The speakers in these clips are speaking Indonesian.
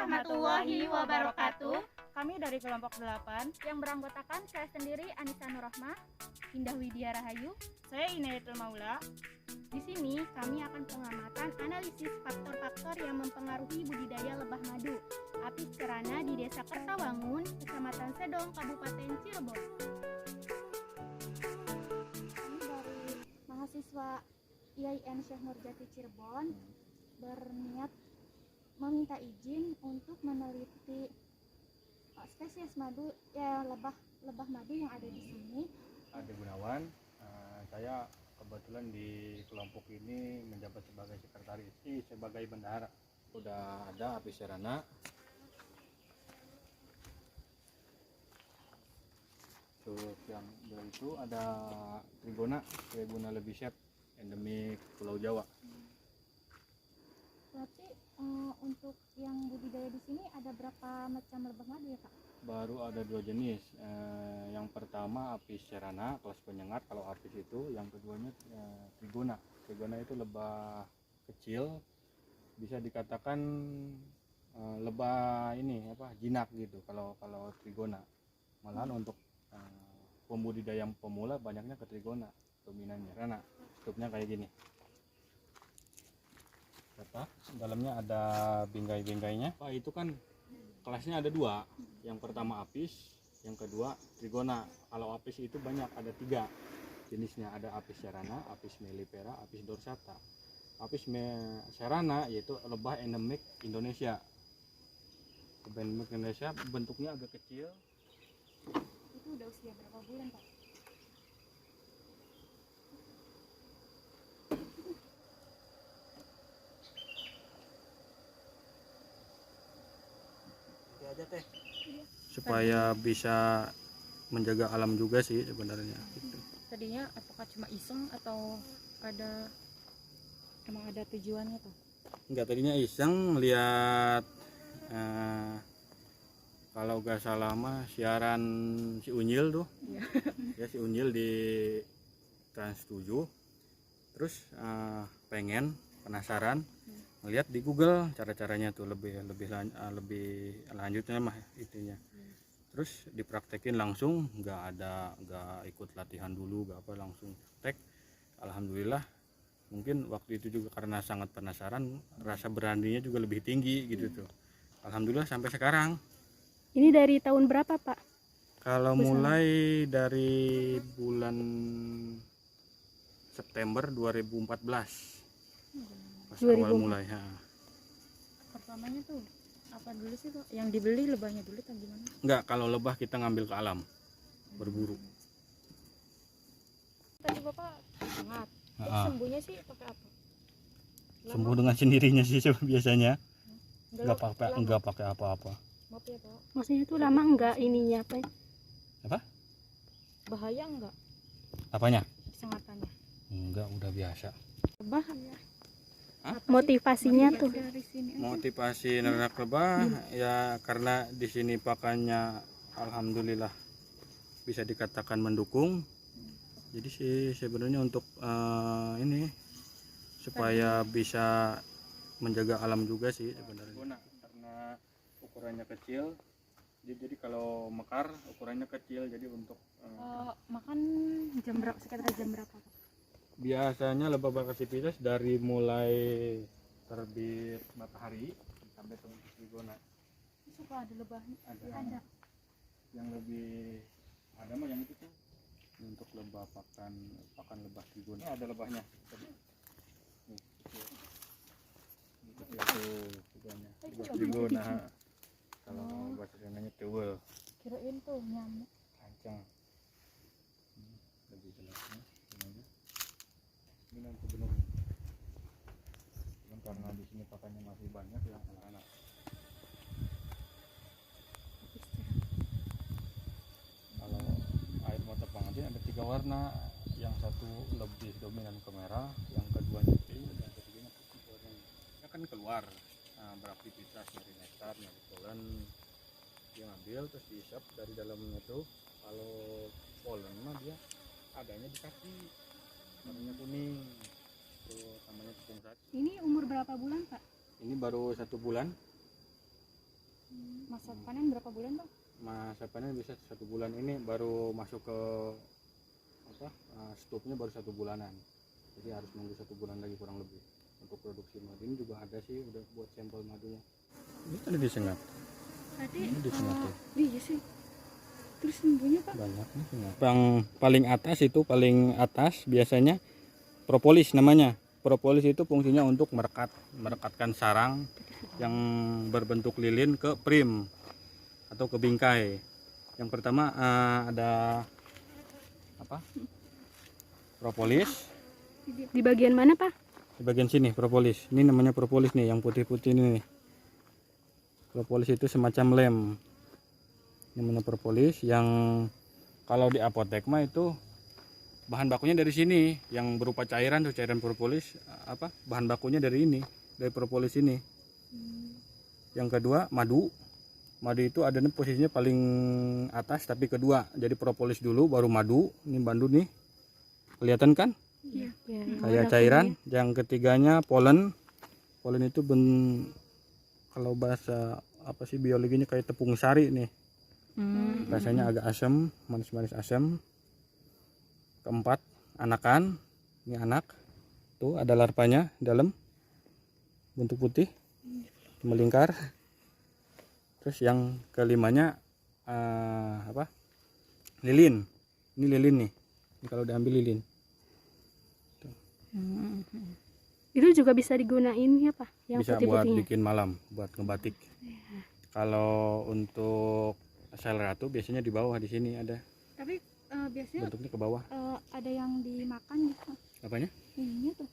warahmatullahi wabarakatuh. Kami dari kelompok 8 Yang beranggotakan saya sendiri Anissa Nurrahma, Indah Widya Rahayu. Saya Inayatul Maula. Di sini kami akan pengamatan analisis faktor-faktor yang mempengaruhi budidaya lebah madu Apis cerana di Desa Kertawangun, Kecamatan Sedong, Kabupaten Cirebon. kami dari mahasiswa IAIN Syekh Nurjati Cirebon berniat meminta izin untuk meneliti spesies madu lebah madu yang ada di sini. Ade Gunawan, saya kebetulan di kelompok ini menjabat sebagai sekretaris, sebagai bendahara. Udah ada Apis cerana. Terus yang dari itu ada Trigona lebicet, endemik Pulau Jawa. Berarti untuk yang budidaya di sini ada berapa macam lebah madu ya Kak? Baru ada 2 jenis. Yang pertama Apis cerana kelas penyengat, kalau Apis itu. Yang keduanya Trigona. Trigona itu lebah kecil, bisa dikatakan lebah ini jinak gitu kalau Trigona. Malahan untuk pembudidaya pemula banyaknya ke Trigona dominannya, karena tutupnya kayak gini. Dalamnya ada bingkai-bingkainya. Itu kan kelasnya ada 2. Yang pertama Apis, yang kedua Trigona. Kalau Apis itu banyak, ada 3 jenisnya. Ada Apis cerana, Apis mellifera, Apis dorsata. Apis cerana yaitu lebah endemik Indonesia. Endemik Indonesia, bentuknya agak kecil. Itu udah usia berapa bulan Pak? Supaya bisa menjaga alam juga sih sebenarnya gitu. Tadinya apakah cuma iseng atau emang ada tujuannya tuh? Enggak, tadinya iseng lihat kalau gak salah mah siaran si Unyil tuh. Ya, si Unyil di Trans 7. Terus penasaran ngeliat di Google cara-caranya tuh lebih lanjutnya mah itunya. Terus dipraktekin langsung, nggak ikut latihan dulu, nggak apa, langsung praktek. Alhamdulillah, mungkin waktu itu juga karena sangat penasaran, rasa beraninya juga lebih tinggi gitu tuh. Alhamdulillah sampai sekarang. Ini dari tahun berapa Pak? Kalau mulai dari bulan September 2014 pas awal mulai. Pertamanya tuh apa dulu sih Pak? Yang dibeli lebahnya dulu atau gimana? Enggak, kalau lebah kita ngambil ke alam berburu. Tadi Bapak sengat. Sembuhnya sih pakai apa? Sembuh dengan sendirinya sih biasanya. Enggak pakai apa-apa. Maaf ya Pak. Maksudnya itu lama enggak ininya apa? Apa? Bahaya enggak Apanya? sengatannya? Enggak, udah biasa. Lebah Motivasinya tuh. Motivasi nernak lebah ya karena di sini pakannya alhamdulillah bisa dikatakan mendukung. Jadi sih sebenarnya untuk ini supaya bisa menjaga alam juga sih sebenarnya. Karena ukurannya kecil, jadi kalau mekar ukurannya kecil, jadi untuk makan sekitar jam berapa Pak? biasanya lebah beraktivitas dari mulai terbit matahari sampai tembus Trigona. Suka ada lebahnya? Ada. Yang lebih ada mah yang itu tuh untuk lebah pakan lebah Trigona. Ada lebahnya. Nih, Trigona. Trigona. Kalau bahasa Indonesianya tewel. Kirain tuh nyamuk. Kancang. Lebih jelasnya. Ini nanti benar. Karena di sini pakannya masih banyak yang anak-anak. Kalau air mata pengantin ada 3 warna, yang satu lebih dominan ke merah, yang keduanya pink, dan ketiganya putih warnanya. Dia kan keluar beraktivitas nyari nektar, nyari polen, dia ngambil terus dihisap dari dalamnya tuh. Kalau polen mah dia adanya di kaki, warnanya kuning. Itu namanya tepung sari. Ini umur berapa bulan Pak? Ini baru 1 bulan. Masa panen berapa bulan Bang? Masa panen bisa 1 bulan. Ini baru masuk ke stopnya baru 1 bulanan, jadi harus nunggu 1 bulan lagi kurang lebih untuk produksi madu. Ini juga ada sih udah buat sampel madunya. Ini tadi disengat. Ini disengat tuh. Iya sih. Terus sembuhnya Pak? Banyak nih sengat. Yang paling atas biasanya propolis namanya. Propolis itu fungsinya untuk merekatkan sarang yang berbentuk lilin ke prim atau ke bingkai. Yang pertama ada propolis. Di bagian mana Pak? Di bagian sini propolis. Ini namanya propolis nih, yang putih-putih ini nih. Propolis itu semacam lem. Ini namanya propolis, yang kalau di apotek mah itu bahan bakunya dari sini, yang berupa cairan tuh, cairan propolis. Bahan bakunya dari ini, dari propolis ini. Yang kedua madu. Madu itu ada posisinya paling atas tapi kedua. Jadi propolis dulu baru madu. Ini madu nih. Kelihatan kan? Iya. Kayak cairan. Yang ketiganya polen. Polen itu kalau bahasa biologinya kayak tepung sari nih. Rasanya agak asam, manis-manis asam. Keempat, anakan. Ini anak. Tuh ada larvanya dalam. Bentuk putih. Melingkar. Terus yang kelimanya lilin. Ini lilin nih. Ini kalau diambil lilin. Itu juga bisa digunain ya Pak? Yang Bisa buat putih-putihnya. bikin malam, buat ngebatik. Kalau untuk sel ratu biasanya di bawah, di sini ada. Tapi biasanya Bentuknya ke bawah. ada yang dimakan gitu. Apanya? Ininya tuh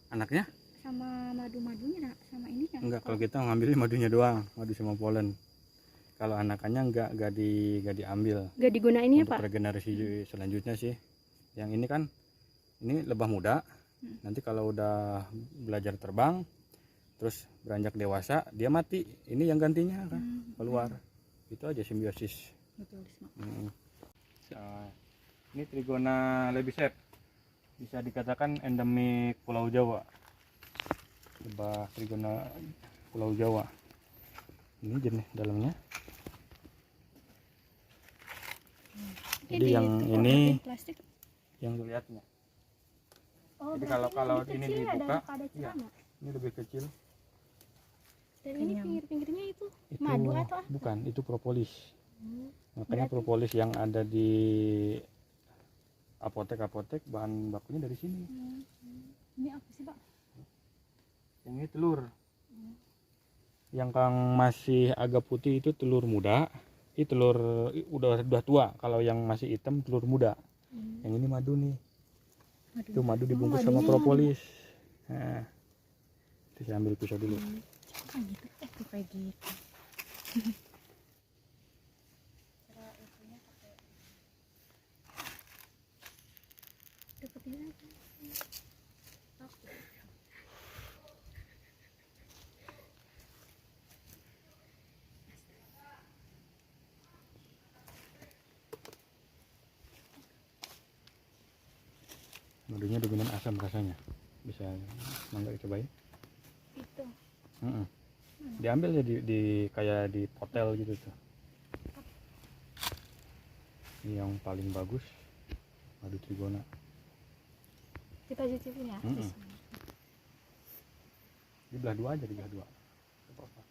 Anaknya? sama madu-madunya sama ininya. Enggak, kalau kita ngambil madunya doang, madu sama polen. Kalau anakannya enggak diambil. Gak digunain ya Untuk Pak? regenerasi selanjutnya sih. Yang ini kan ini lebah muda. Nanti kalau udah belajar terbang terus beranjak dewasa dia mati. Ini yang gantinya kan keluar. Itu aja simbiosis. Betul. Ini Trigona lebisert. Bisa dikatakan endemik Pulau Jawa. Lebah Trigona Pulau Jawa. Ini jenis dalamnya. Jadi yang ini plastik. yang dilihatnya. Oh, Jadi berarti kalau lebih ini kecil ya dibuka, daripada iya. celana. Ini lebih kecil. Dan ini pinggir-pinggirnya itu Itu madu atau apa? bukan, itu propolis. Makanya propolis yang ada di apotek bahan bakunya dari sini. Ini apa sih Pak? Yang ini telur. Yang Kang masih agak putih itu telur muda. Ini telur udah tua. Kalau yang masih hitam telur muda. Yang ini madu nih. Itu madu dibungkus sama propolis. Nah, itu saya ambil pisau dulu. Kayak gitu. Madunya dominan asam rasanya. Bisa mangga cobain. Itu. Diambil ya di kayak di hotel gitu tuh. Ini yang paling bagus madu Trigona. Kita cicipin ya. Di belah dua aja, di belah dua. Apa-apa.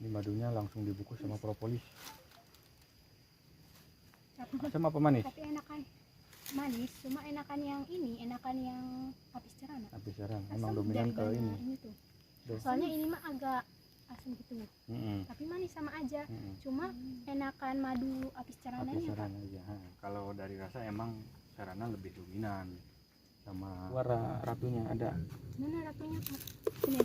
Ini madunya langsung dibungkus sama propolis. Asam apa manis? Tapi enakan manis, cuma enakan yang ini, enakan yang habis cerana. Habis jarang. Asam Emang dominan ke daripada ini. tuh. Tuh. Soalnya ini mah agak asam gitu, tapi manis sama aja. Cuma enakan madu habis Habis cerananya Pak. jarang aja. Kalau dari rasa emang sarana lebih dominan sama warna ratunya ada. Mana ratunya Pak? Ini.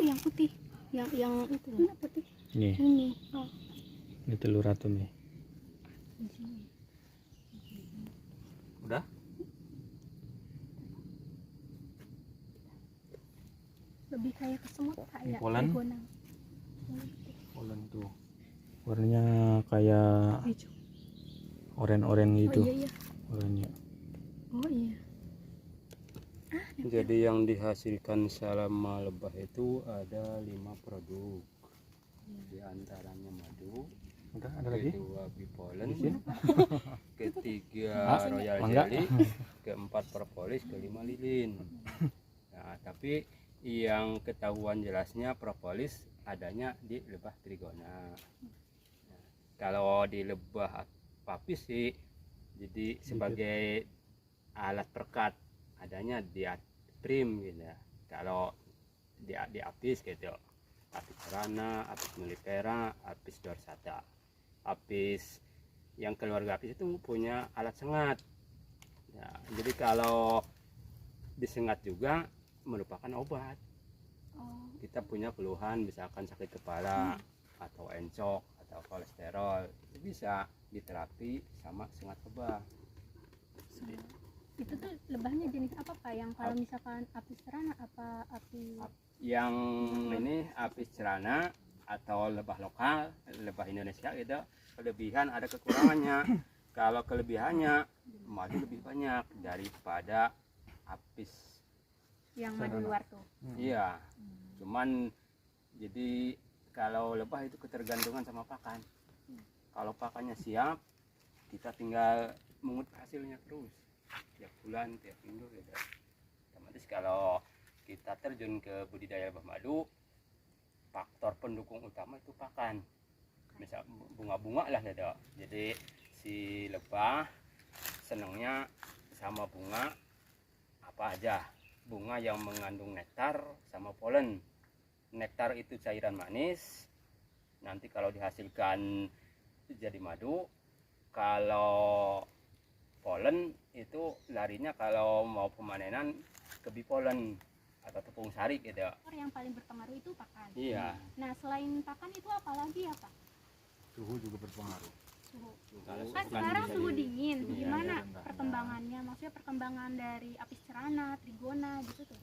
Yang putih. Yang itu. Mana putih? Nih, Ini. Oh. ini telur ratu nih. Udah? Lebih kayak kesemut Ini kayak polen. Trigona. Polen tuh. Warnanya kayak oranye-oranye gitu. Oh iya. Warnanya. Oh iya. Jadi yang dihasilkan selama lebah itu ada 5 produk. Di antaranya madu, Ada lagi? kedua bipolen, ketiga Ah, royal mangga. jelly, keempat propolis, kelima lilin. Nah, tapi yang ketahuan jelasnya propolis adanya di lebah trigona. Nah, kalau di lebah papis sih jadi sebagai alat perekat adanya di trim gitu ya. Kalau di apis gitu, apis cerana, apis mellifera, apis dorsata. Apis yang keluarga apis itu punya alat sengat ya, jadi kalau disengat juga merupakan obat. Kita punya keluhan misalkan sakit kepala atau encok atau kolesterol, itu bisa diterapi sama sengat lebah. Itu tuh lebahnya jenis apa Pak? Yang kalau misalkan apis cerana apa Yang ini apis cerana atau lebah lokal, lebah Indonesia gitu, kelebihan ada kekurangannya. Kalau kelebihannya madu lebih banyak daripada apis. yang madu luar tuh? Iya, cuman jadi kalau lebah itu ketergantungan sama pakan. Kalau pakannya siap, kita tinggal mengut hasilnya terus tiap bulan, tiap minggu gitu. Otomatis kalau kita terjun ke budidaya lebah madu, faktor pendukung utama itu pakan. Misal bunga-bunga lah gitu. Jadi si lebah senangnya sama bunga apa aja. Bunga yang mengandung nektar sama polen. Nektar itu cairan manis. Nanti kalau dihasilkan jadi madu. Kalau polen itu larinya kalau mau pemanenan ke bipolen atau tepung sari gitu. Faktor yang paling berpengaruh itu pakan. Iya. Nah selain pakan itu apa lagi ya Pak? Suhu juga berpengaruh. Suhu. Kalau Kan bukan sekarang bisa suhu di- dingin, Iya, gimana iya, rendah. perkembangannya? Maksudnya perkembangan dari apis cerana, trigona gitu tuh.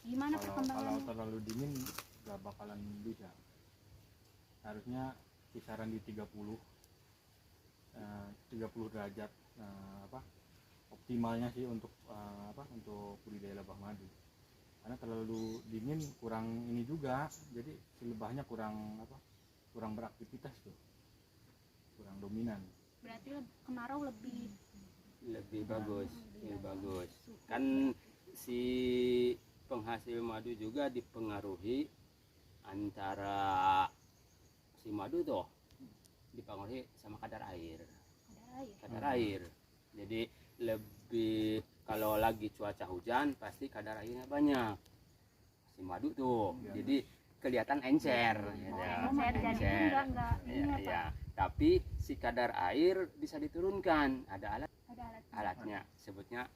Gimana Kalau perkembangannya? terlalu dingin nggak bakalan bisa. Harusnya kisaran di 30 derajat optimalnya sih untuk untuk budidaya lebah madu. Karena terlalu dingin kurang ini juga, jadi si lebahnya kurang beraktivitas tuh, kurang dominan. Berarti kemarau lebih lebih bagus kan. Si penghasil madu juga dipengaruhi antara si madu tuh dipengaruhi sama kadar air. Jadi lebih kalau lagi cuaca hujan pasti kadar airnya banyak si madu tuh. Iya. Jadi kelihatan encer gitu. encer, jadi enggak ini Iya, apa? iya. Tapi si kadar air bisa diturunkan, ada Ada alat. alatnya, sebutnya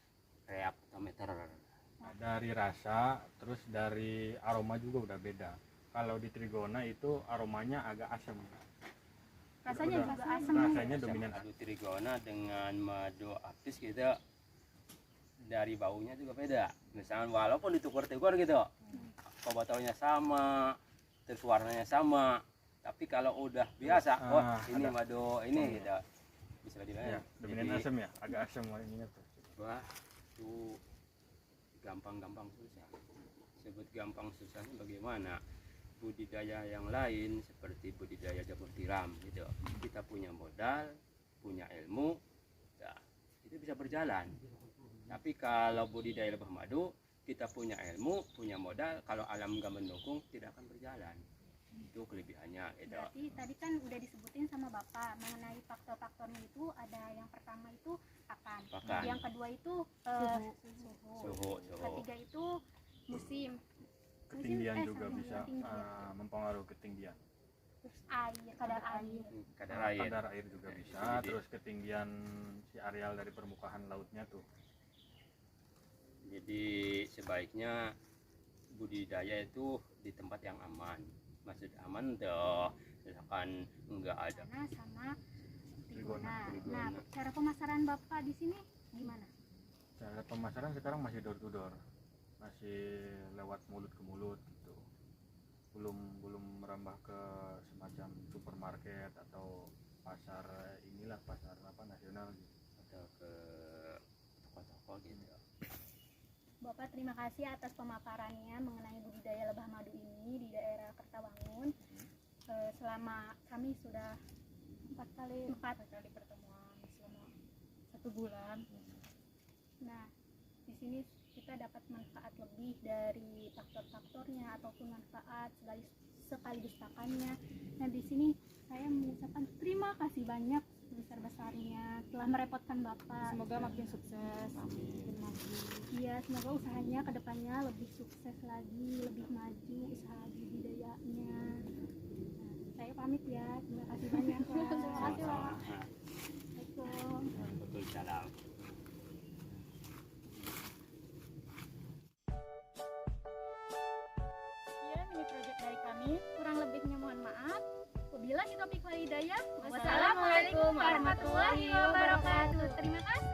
reaptometer. Dari rasa, terus dari aroma juga udah beda. Kalau di trigona itu aromanya agak asam. Rasanya Udah- juga asam. rasanya dominan. Madu trigona dengan madu apis gitu dari baunya juga beda. Misalnya walaupun ditukar-tukar gitu, botolnya sama, terus warnanya sama, tapi kalau udah biasa, wah ini ada. madu ini gitu, bisa dibilang. Ya, dominan Jadi, asam ya, agak asam warnanya tuh. wah itu gampang-gampang susah. Sebut gampang susahnya bagaimana? Budidaya yang lain seperti budidaya jamur tiram gitu, kita punya modal, punya ilmu, nah, itu bisa berjalan. Tapi kalau budidaya lebah madu, kita punya ilmu, punya modal, kalau alam nggak mendukung tidak akan berjalan. Itu kelebihannya gitu. Berarti tadi kan udah disebutin sama Bapak mengenai faktor-faktornya itu ada yang pertama itu pakan. Pakan. Yang kedua itu suhu. Suhu. Ketiga itu musim. Ketinggian juga bisa ketinggian. mempengaruhi ketinggian. Terus air, kadar air. Kadar air. Kadar air juga bisa, Jadi- terus ketinggian si areal dari permukaan lautnya tuh. Jadi sebaiknya budidaya itu di tempat yang aman. Maksud aman tuh misalkan enggak ada Nah, sama Trigona. Nah, cara pemasaran Bapak di sini gimana? Cara pemasaran sekarang masih door to door, masih lewat mulut ke mulut gitu. Belum merambah ke semacam supermarket atau pasar nasional gitu. atau ke toko-toko gitu. Bapak terima kasih atas pemaparannya mengenai budidaya lebah madu ini di daerah Kertawangun. Selama kami sudah empat kali pertemuan selama 1 bulan. Nah, di sini kita dapat manfaat lebih dari faktor-faktornya ataupun manfaat sekaligus pakannya. Nah, di sini saya mengucapkan terima kasih banyak sebesar-besarnya telah merepotkan Bapak. Semoga makin sukses, makin maju. Iya, semoga usahanya kedepannya lebih sukses lagi, lebih maju usaha budidayanya. Nah, saya pamit ya, terima kasih banyak ya. Terima kasih Pak. Assalamualaikum. Betul salam. Ya, mini project dari kami. Kurang lebihnya mohon maaf. Wabillahi taufiq wal hidayah. Wassalamualaikum warahmatullahi wabarakatuh. Terima kasih.